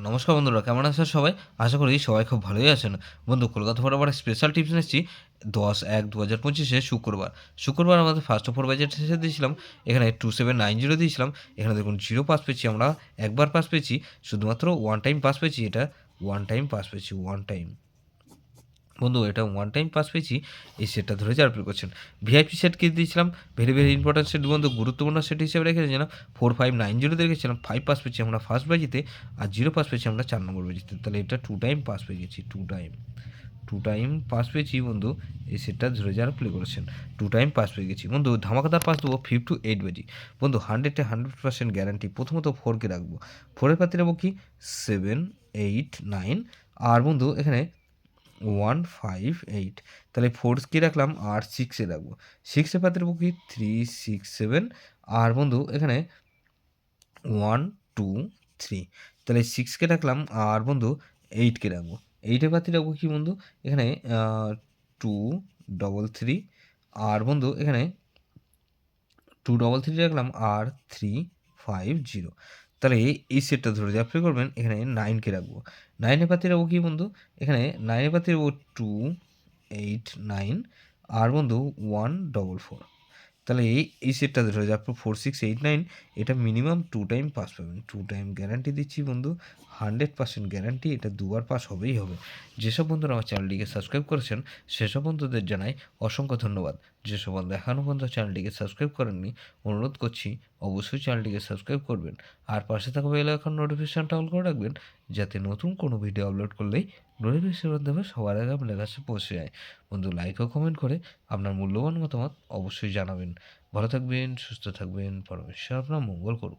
নমস্কার বন্ধুরা, কেমন আছেন সবাই? আশা করি সবাই খুব ভালোই আছেন। বন্ধু, কলকাতা বরাবর স্পেশাল টিপস নিচ্ছি ১০/১/২০২৫ শুক্রবার আমাদের ফার্স্ট অফার বাজেট শেষে দিয়েছিলাম। এখানে 2790 দিয়েছিলাম। এখানে দেখুন 0 পাস পেয়েছি আমরা, একবার পাস পেয়েছি, শুধুমাত্র ওয়ান টাইম পাস পেয়েছি। এটা ওয়ান টাইম পাস পেয়েছি, ওয়ান টাইম। বন্ধু, এটা ওয়ান টাইম পাস পেয়েছি। এই সেটটা ধরে যারা প্লে করছেন, ভিআইপি সেট কিনে দিয়েছিলাম। ভেরি ভেরি ইম্পর্টেন্ট সেট বন্ধু, গুরুত্বপূর্ণ সেট হিসেবে রেখে দিয়েছিলাম। 4590 রেখেছিলাম। 5 পাস পেয়েছি আমরা ফার্স্ট বাজিতে, আর 0 পাস পেয়েছি আমরা 4 নম্বর বাজিতে। তাহলে এটা টু টাইম পাস পেয়ে গেছি। টু টাইম পাস পেয়েছি বন্ধু। এই সেটটা ধরে যারা প্লে করেছেন, টু টাইম পাস পেয়ে গেছি বন্ধু। ধামাকাদার পাস দেবো 5 to 8 বাজি বন্ধু। 100% গ্যারান্টি। প্রথমত 4কে রাখবো, 4-এর পাতি রাখবো কি 7, 8, 9। আর বন্ধু এখানে 158, তাহলে 4কে রাখলাম আর 6-এ রাখবো। 6-এর পাতে রাখবো কি 3, 6, 7। আর বন্ধু এখানে 1, 2, 3, তাহলে 6কে রাখলাম আর বন্ধু 8কে রাখবো। 8-এর পাতে রাখবো কি বন্ধু এখানে 2, 3, আর বন্ধু এখানে 2, 3 রাখলাম আর 3, 5, 0। তাহলে এই সেটটা ধরে যা প্লে করবেন, এখানে 9কে রাখবো। 9-এর পাতে রাখবো কি বন্ধু এখানে 9-এর পাতে রাখবো 2, 8, 9, আর বন্ধু 144। তাহলে এই সেটটা ধরে যে আপনার 4, 6, 8, 9, এটা মিনিমাম টু টাইম পাস পাবেন। টু টাইম গ্যারান্টি দিচ্ছি বন্ধু, 100% গ্যারান্টি। এটা দুবার পাস হবেই হবে। যেসব বন্ধুরা আমার চ্যানেলটিকে সাবস্ক্রাইব করেছেন, সেসব বন্ধুদের জানাই অসংখ্য ধন্যবাদ। যেসব বন্ধু এখনও পর্যন্ত চ্যানেলটিকে সাবস্ক্রাইব করেননি, অনুরোধ করছি অবশ্যই চ্যানেলটিকে সাবস্ক্রাইব করবেন। আর পাশে থাকা বেল আইকন নোটিফিকেশনটা অন করে রাখবেন, যাতে নতুন কোনো ভিডিও আপলোড করলেই নোটিফিকেশন দেবে সবার আগে আপনার কাছে পৌঁছে যায়। বন্ধু, লাইক ও কমেন্ট করে আপনার মূল্যবান মতামত অবশ্যই জানাবেন। ভালো থাকবেন, সুস্থ থাকবেন, পরমেশ্বর আপনার মঙ্গল করুন।